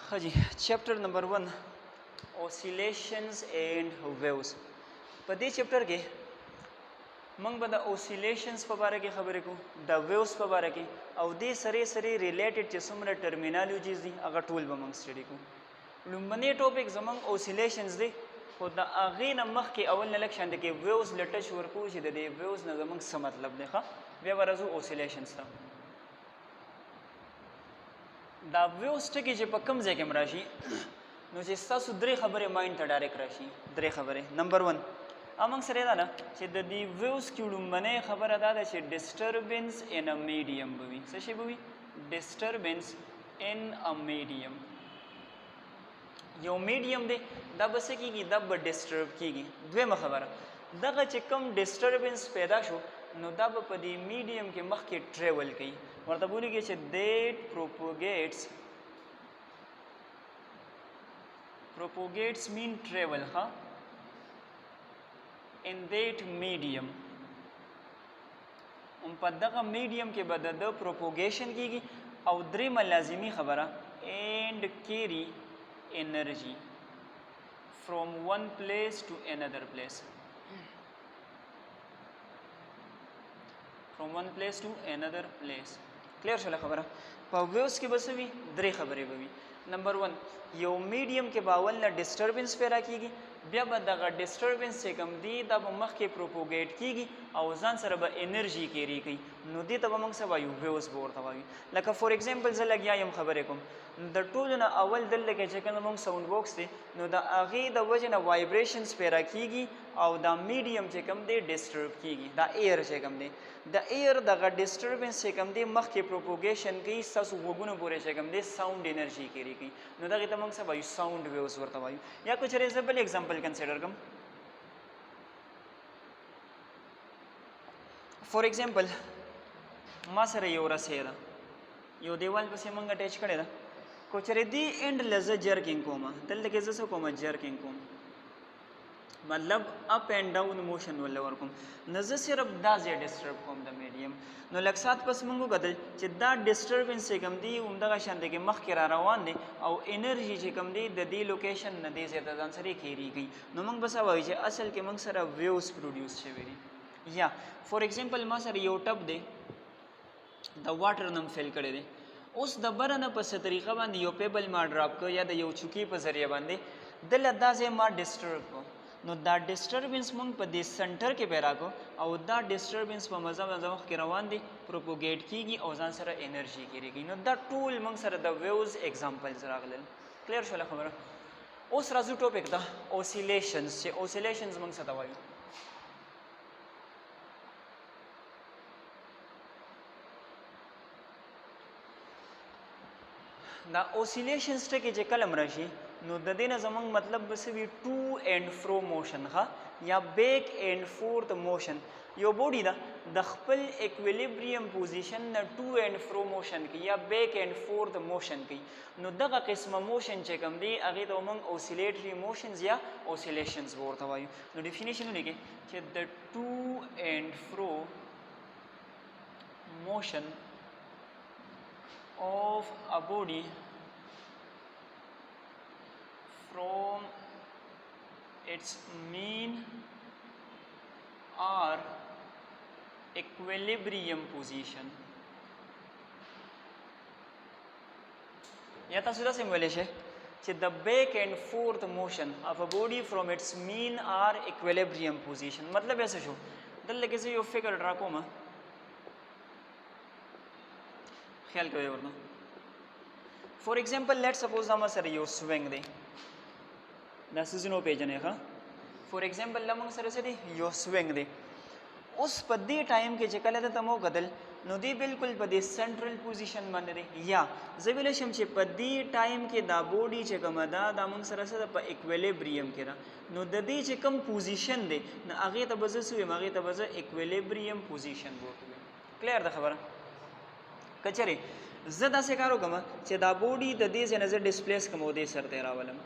हाँ जी, chapter number 1 oscillations and waves. په دې چپټر کې موږ به د اوسیلیشنز په باره کې خبرې کوو، د ویوز په باره کې، او دې سره ریلیټډ چې څومره ټرمینالوجیز دي هغه ټول به موږ سټډي کوو. لومبنی ټاپک زموږ اوسیلیشنز دی، خو د هغې نه مخکې اول نه لږ شان کې ویوز له ټچ ورکوو چې د دې ویوز نه زموږ څه مطلب دی. ښه، بیا به راځو اوسیلیشنز ته. دا ویوز ټکي چې په کوم ځای کې راشي نو چې ستاسو درې خبرې مایند ته ډایرکټ راشي. درې خبرې. نمبر 1 امنګ سره دا ده چې د دې ویوز کې لومبنۍ خبره دا ده چې ډسټربنس ان ا میډیم به وي. څه شی به وي؟ ډسټربنس ان ا میډیم. یو میډیم دی، دا به څه کېږي؟ دا به ډسټرب کېږي. دویمه خبره، دغه چې کوم ډسټربنس پیدا شو نو دا به په دې میډیم کې مخکې ټریول کوي. ورته بولیږي چې دیٹ propagates mean travel ها in that medium. په دغه میډیم کې به د پروپوګیشن کېږي. او درېمه لازمي خبره and carry energy from one place to another place. from one place to another place. کلیر شوله خبره؟ په ویوز کې به څه وي؟ درې خبرې به وي. نمبر 1 یو میډیم کې به اول نه ډسټربنس پیدا کېږي، بیا به دغه ډسټربنس چې کوم دی دا به مخکې پروپوګیټ کېږي او ځان سره به انرژي کیری کوي. نو دې ته به موږ څه وایو؟ ویوز به ورته وایو. لکه فور ایگزامپل زه لګیا یم خبرې کوم، د ټولو نه اول دلته کې چې کوم موږ ساوند باکس دی نو د هغې د وجې نه وایبریشنز پیدا کېږي او دا میډیم چې کوم دی ډسټرب کېږي. دا ایر چې کوم دی، د ایر دغه ډسټربنس چې کوم دی مخکې پروپوګیشن کوي، ستاسو غوږونو پورې چې کوم دی ساوند انرژي کیری کوي. نو دغې ته موږ څه وایو؟ ساوند ویوز ورته وایو. یا که چېرې زه بل ایگزامپل کنسیډر کوم. فور ایگزامپل ما سره یو رسۍ ده، یو دیوال پسې موږ اټیچ کړې ده. کو چېرې دې اینډ له زه جرکینګ کوم، دلته کې زه څه کوم؟ جرکینګ کوم، مطلب اپ اینڈ ډاون موشن ولې ورکوم. نو زه صرف دا ځای ډسټرب کوم د میډیم. نو لږ سات پس موږ وکتل چې دا ډسټربنس چې کوم دی همدغه شان دی کې مخکې را روان دی او انرژي چې کوم دی د دې لوکیشن نه دې ځای ته ځان سره کیریږي. نو موږ به څه وایو چې اصل کې موږ سره ویوز پروډیوس شوي دي. یا فور ایگزامپل ما سره یو ټب دی، د واټر نم فیل کړی دی. اوس د بره نه په څه طریقه باندې یو پیبل ما ډراپ کړ یا د یو چوکۍ په ذریعه باندې دله دا ځای ما ډسټرب کړو. نو دا ډسټربنس مونږ په دې سنټر کې پیدا کو او دا ډسټربنس په مزه مخ کې روان دي، پروپوګیټ کیږي او ځان سره انرژي کیږي. نو دا ټول مونږ سره د ویوز اگزامپلز راغلل. کلیر شوله خبره؟ اوس راځو ټاپک ته اوسیلیشنز. چې اوسیلیشنز مونږ څه ته وایو؟ دا اوسیلیشنز ټکي چې کله راشي نو د دې نه زموږ مطلب به څه وي؟ ټو اینډ فرو موشن ښه، یا بیک اینډ فورت موشن. یو بوډي ده د خپل اکویلیبریم پوزیشن نه ټو اینډ فرو موشن کوي یا بیک اینډ فورت موشن کوي. نو دغه قسمه موشن چې کوم دی هغې ته موږ اوسیلیټري موشنز یا اوسیلیشنز به ورته وایو. نو ډیفینیشن ولیکئ چې د ټو اینډ فرو موشن of a body from its mean or equilibrium position. یا تاسو دا سم ویلی شئ چې the back and forth motion of a body from its mean or equilibrium position. مطلب یې څه شو؟ دلته کې زه یو فکر ډرا کوم، خیال کوئ ورته. فور ایگزامپل لیٹ سپوز دا ما سره یو سوینګ دی، دا سیزنو پیژنې ښه. فور ایگزامپل دا موږ سره څه دی؟ یو سوینګ دی. اوس په دې ټایم کې چې کله دته مو کتل نو دی بالکل په دې سنټرل پوزیشن باندې دی. یا زه ویلی شم چې په دې ټایم کې دا بوډي چې کومه ده دا موږ سره څه ده؟ په اکویلیبریم کې ده. نو د دې چې کوم پوزیشن دی نو هغې ته به زه څه ویم؟ هغې ته به زه اکویلیبریم پوزیشن وکړم. کلیر ده خبره؟ که چېرې زه داسې کار وکړم چې دا بوډي د دې ځای نه زه ډسپلیس کړم او دې سر ته یې راولم،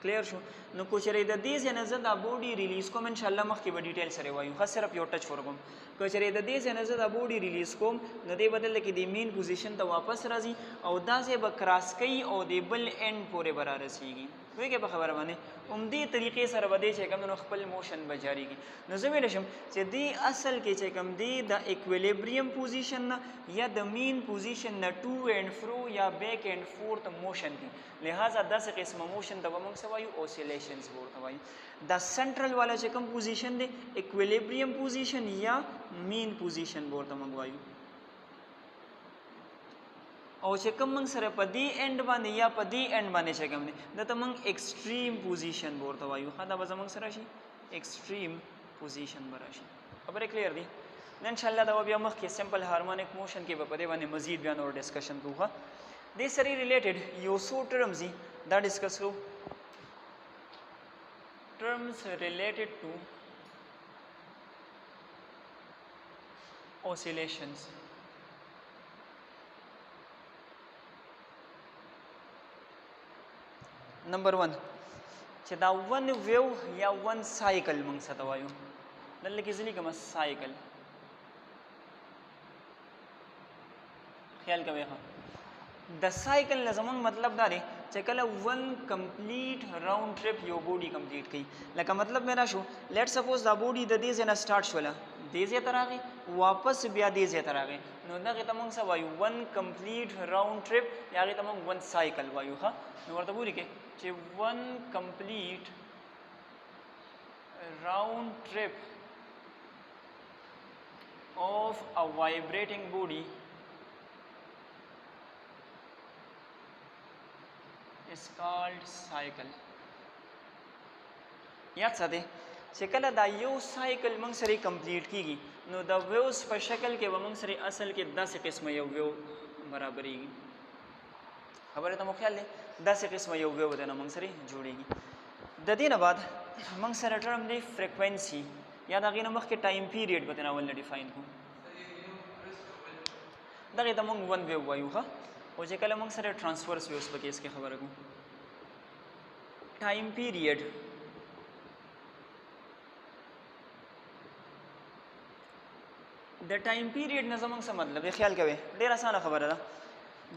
क्लियर شو نو کوچري د دې ځنه زه دا بوډي ریلیز کوم ان شاء الله مخکې به ډیټیل سره وایو خاص صرف یو ټچ ورکوم کوچري د دې ځنه زه دا بوډي ریلیز کوم نو دې بدل کې د مین پوزیشن ته واپس راځي او دا ځای به کراس کوي او د بل اینډ پورې به رارسیږي وایي په خبره باندې عمدي طریقې سره به دې چې کوم نو خپل موشن به جاریږي نو زه ویل شم چې دې اصل کې چې کوم دی د ایکویلیبریم پوزیشن یا د مین پوزیشن نه ټو اینډ فرو یا بیک اینډ فورث موشن دی لہذا داسې قسمه موشن ته به موږ څه وایو اوسیلیشنز ورته وایو دا سنټرل والا چې کوم پوزیشن دی ایکویلیبریم پوزیشن یا مین پوزیشن ورته موږ وایو او چې کوم موږ سره په دې اینډ باندې یا په دې اینډ باندې چې کوم دی دته موږ ایکسټریم پوزیشن ورته وایو دا به زموږ سره شي ایکسټریم پوزیشن به راشي خبره کلیر دی نن ان شاء الله دا بیا مخکې سمپل هارمونیک موشن کې به په دې باندې مزید بیان او ډسکشن کوو دې سره ریلیټډ یو څو ټرمز دي دا ډسکس کوو terms related to oscillations نمبر 1 چې دا ون ویو یا ون سایکل موږ څه ته وایو دلته کې ځلې کوم سایکل خیال کوئ د سایکل نه زمونږ مطلب دا دی چې کله ون کمپلیټ راوند ټریپ یو بوډي کمپلیټ کړي لکه مطلب میرا شو لیټ سپوز دا بوډي د دې ځای نه سٹارټ شوله دې ځای ته راغی واپس بیا دې ځای ته راغی نو دغې ته موږ څه وایو ون کمپلیټ راوند ټریپ یا هغې ته موږ ون سایکل وایو ښه نو ورته ولیکئ چې ون کمپلیټ راوند ټریپ of a vibrating body is called cycle. یاد ساته چې کله دا یو سایکل موږ سره کمپلیټ کیږي نو د ویوز په شکل کې به موږ سره اصل کې داسې قسمه یو ویو برابرېږي خبره ته مو خیال دی داسې قسمه یو ویو د موږ سره جوړېږي د دې نه بعد موږ سره ټرم دی فریکوینسي یا دا غینه مخکې ټایم پیریډ به تناول نه ډیفاین کوو دغه ته موږ ون ویو وایو ښه او چې کله موږ سره ټرانسفرس ویوز په کیس کې خبره کوو ټایم پیریډ د ټایم پیریډ نه زموږ څه مطلب دی خیال کوئ ډېر اسانه خبره ده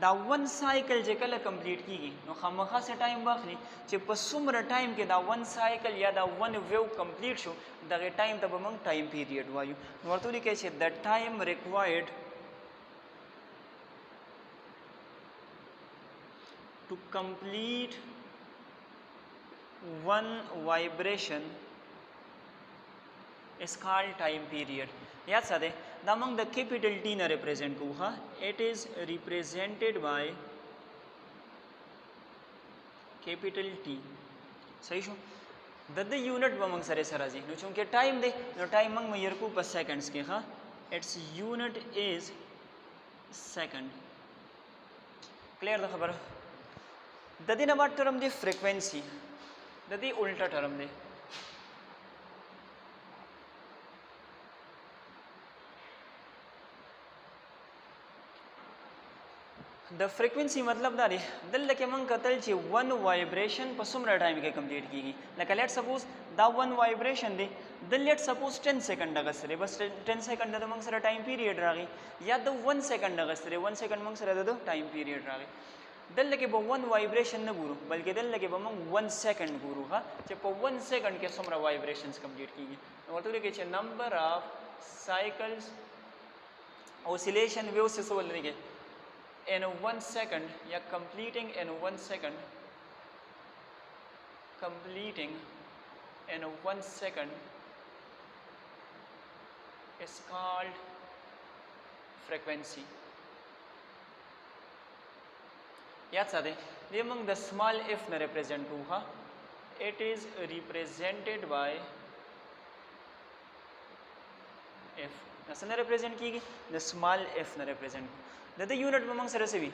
دا ون سایکل چې کله کمپلیټ کیږي نو خامخا څه ټایم واخلي چې په څومره ټایم کې دا ون سایکل یا دا ون ویو کمپلیټ شو دغه ټایم ته به موږ ټایم پیریډ وایو نو ورته ولیکئ چې د ټایم ریکوایرډ to complete one vibration is called time period. याद साथे दा मंग the capital T ना represent को हा it is represented by capital T सही show the unit ब मंग सरे सराजी नो चूंकि टाइम दे नो टाइम मंग मेयर को पर सेकंड्स के हा its unit is second clear the खबर د دې نه بعد ټرم دی فریکوینسي د دې الټا ټرم دی د فریکوینسي مطلب دا دی دلته کې مونږ کتل چې ون وایبریشن په څومره ټایم کې کمپلیټ کیږي لکه لیټ سپوز دا ون وایبریشن دی د لیټ سپوز 10 سیکنډ غسره بس 10 سیکنډ د مونږ سره ټایم پیریډ راغی یا د 1 سیکنډ غسره 1 سیکنډ مونږ سره د ټایم پیریډ راغی دلته کې به ون وایبریشن نه ګورو بلکې دلته کې به موږ 1 سیکنډ ګورو ها چې په 1 سیکنډ کې څومره وایبریشنز کمپلیټ کیږي نو ورته کې چې نمبر اف سایکلز oscillation waves څه ول لري in 1 second या completing in 1 second is called frequency याद साथे ये मंग द स्मॉल f ने रिप्रेजेंट को हा it is represented by f नसने रिप्रेजेंट की द स्मॉल f ने रिप्रेजेंट द यूनिट में मंग सर से भी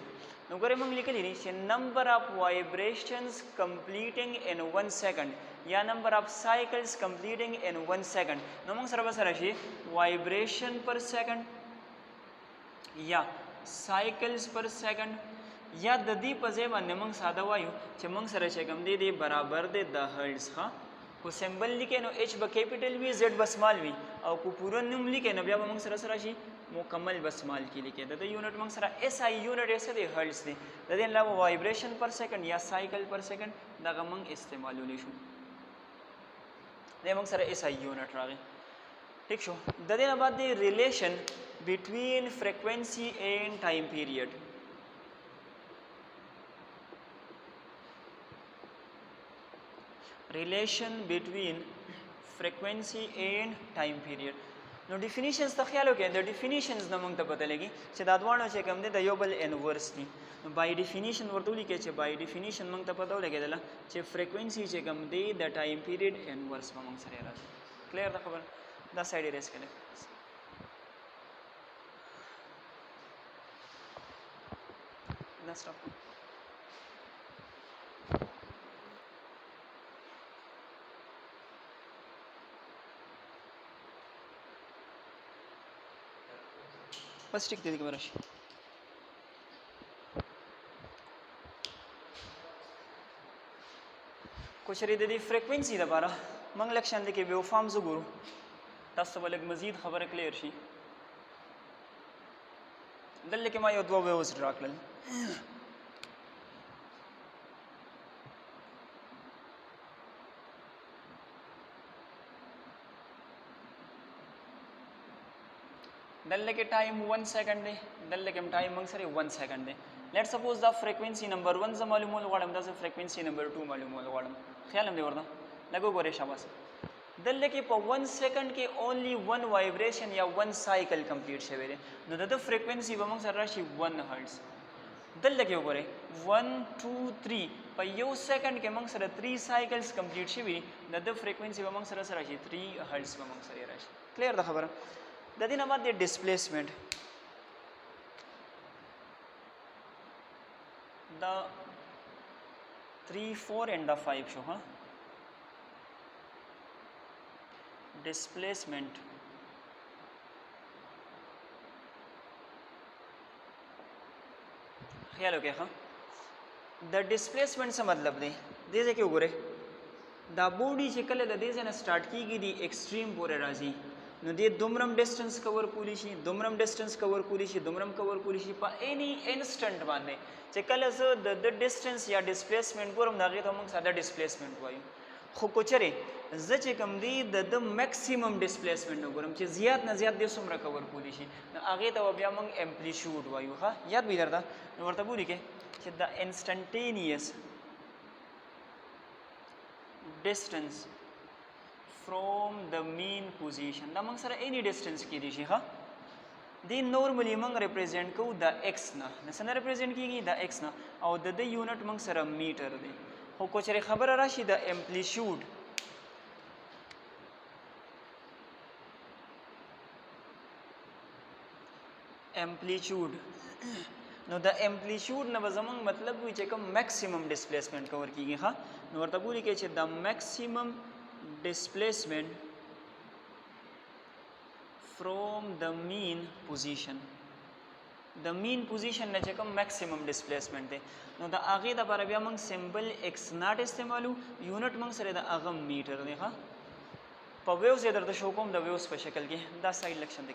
नो करे मंग लिख ली नी number of vibrations completing in 1 second या number of cycles completing in 1 second नो मंग सर बस रशी वाइब्रेशन पर सेकंड या साइकिल्स पर सेकंड یا د دې په ځای باندې موږ ساده وایو چې موږ سره چې کوم دی برابر دی د هرټز ها کو سمبل لیکه نو h به کیپیټل وي z به سمال وي او کو پورا نوم لیکه نو بیا به موږ سره شي مکمل به سمال کې لیکه د یونټ موږ سره SI یونټ یې څه دی هرټز دی د دې علاوه وایبریشن پر سیکنډ یا سایکل پر سیکنډ دا موږ استعمالولی شو د موږ سره SI یونټ راغی ٹھیک شو د دې نه بعد دی ریلیشن between frequency and time period relation between frequency and time period نو ډیفینیشنز ته خیال وکړئ د ډیفینیشنز نه موږ ته پته لګي چې دا دواړه چې کوم دي د یو بل انورس دي نو بای ډیفینیشن ورته ولیکئ چې بای ډیفینیشن موږ ته پته ولګېدله چې فریکوینسي چې کوم دی د ټایم پیریډ انورس به موږ سره راځي کلیر ده خبر دا سایډ اریز کړئ دا سټاپ बस टिक दे बरश कुछ री दे फ्रिक्वेंसी दोबारा मंग लक्षण दे के वेव फॉर्म्स गुरु तस बलग मजीद खबर क्लियर शी दल के मा यो दो वेव्स ड्रा कल दल्ले के टाइम 1 सेकंड है दल्ले के टाइम मंग सरे 1 सेकंड है let suppose the frequency number 1 ज मालूम होल वाडम द फ्रीक्वेंसी नंबर 2 मालूम होल वाडम ख्याल हम दे वरदा लगो गोरे शाबाश दल्ले के 1 सेकंड के ओनली 1 वाइब्रेशन या 1 साइकिल कंप्लीट छेवे नो द फ्रीक्वेंसी व मंग सर राशि 1 हर्ट्ज दल्ले के गोरे 1 2 3 प यो सेकंड के मंग सर 3 साइकिल्स कंप्लीट छेवी द फ्रीक्वेंसी व मंग सर राशि 3 हर्ट्ज व मंग सर राशि क्लियर द खबर द दिन बाद the displacement the 3 4 and the 5 show हाँ डिस्प्लेसमेंट ख्याल हो गया हाँ द डिस्प्लेसमेंट से मतलब दे जैसे क्यों गोरे द बॉडी से कल दे से ना स्टार्ट की गई दी एक्सट्रीम पूरे राजी नो दे दुमरम डिस्टेंस कवर कोली शी दुमरम डिस्टेंस कवर कोली शी दुमरम कवर कोली शी पा एनी इंस्टेंट बांधे चेकल ज द डिस्टेंस या डिस्प्लेसमेंट पुरम दागे तो हम सादा डिस्प्लेसमेंट वायु खो कोचरे ज चे कम दी द मैक्सिमम डिस्प्लेसमेंट वगरम चे ज्यादा न ज्यादा दे सुमरा कवर कोली शी आगे तो अब हम एम्पलीट्यूड वायु हां याद भी दरदा वर्ता बोली के चे the instantaneous distance from the mean position दा मंग सर any distance की दिशा हाँ दी normally मंग represent को the x ना नसन represent की गई the x ना और the unit मंग सर meter दे हो कुछ रे खबर राशि the amplitude know the amplitude न बजमंग मतलब हुई चेकम मैक्सिमम डिस्प्लेसमेंट कवर की गई हाँ नो वर्ता बोली के the maximum displacement from the mean position ने चेकम मैक्सिमम डिस्प्लेसमेंट है नो द आगे द बार अभी मंग सिंबल x नॉट इस्तेमालू यूनिट मंग सरे द आगम मीटर ने हाँ पर वेव्स इधर द शो कोम द वेव्स पे शक्ल के द साइड लक्षण दे